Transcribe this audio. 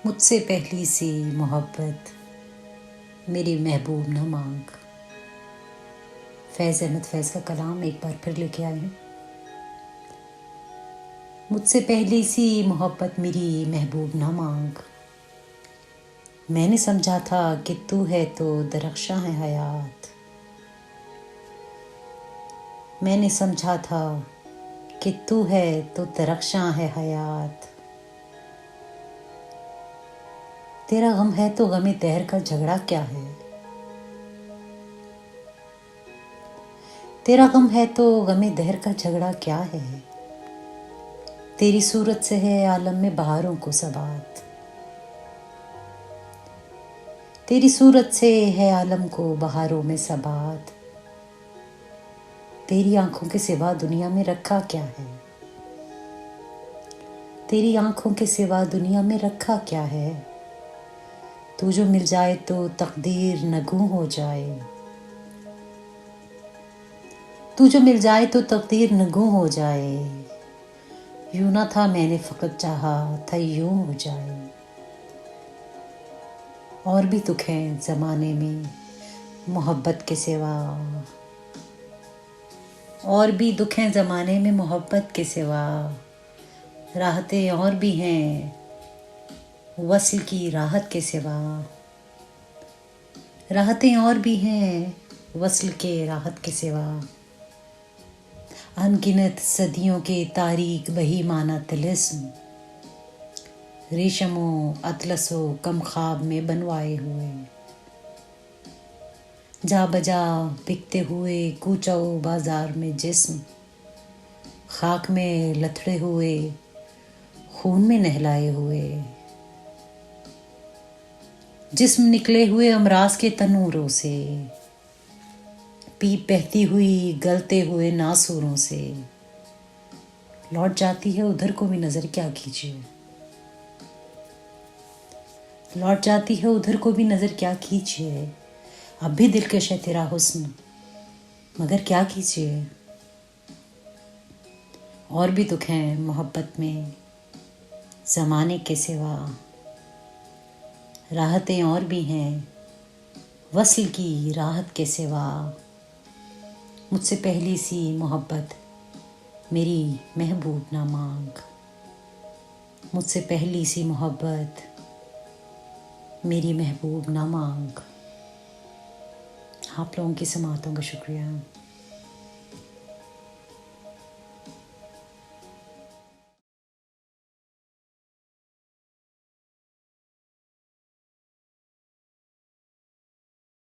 मुझसे पहली सी मोहब्बत मेरी महबूब न मांग। फैज़ अहमद फैज़ का कलाम एक बार फिर लेके आए हैं। मुझसे पहली सी मोहब्बत मेरी महबूब न मांग। मैंने समझा था कि तू है तो दरख्शां है हयात। मैंने समझा था कि तू है तो दरख्शां है हयात। तेरा गम है तो गमे दहर का झगड़ा क्या है। तेरा गम है तो गमे दहर का झगड़ा क्या है। तेरी सूरत से है आलम में बहारों को सबात। तेरी सूरत से है आलम को बहारों में सबात। तेरी आंखों के सिवा दुनिया में रखा क्या है। तेरी आंखों के सिवा दुनिया में रखा क्या है। तू जो मिल जाए तो तकदीर नगूं हो जाए। तू जो मिल जाए तो तकदीर नगूं हो जाए। यूं ना था मैंने फकत चाहा था यूं हो जाए। और भी दुख हैं ज़माने में मोहब्बत के सिवा। और भी दुख हैं ज़माने में मोहब्बत के सिवा। राहतें और भी हैं वस्ल की राहत के सिवा। राहतें और भी हैं वस्ल के राहत के सिवा। अनगिनत सदियों के तारीक वही माना तिलिस्म। रेशमो अतलसो कम ख्वाब में बनवाए हुए। जा बजा बिकते हुए कूचाओ बाजार में जिस्म। खाक में लथड़े हुए खून में नहलाए हुए। जिस्म निकले हुए अमराज के तनूरों से। पीप बहती हुई गलते हुए नासूरों से। लौट जाती है उधर को भी नज़र क्या कीजिए। लौट जाती है उधर को भी नज़र क्या कीजिए। अब भी दिलकश है तेरा हुस्न मगर क्या कीजिए। और भी दुख हैं मोहब्बत में ज़माने के सिवा। राहतें और भी हैं वस्ल की राहत के सिवा। मुझसे पहली सी मोहब्बत मेरी महबूब ना मांग। मुझसे पहली सी मोहब्बत मेरी महबूब ना मांग। आप लोगों की समातों का शुक्रिया।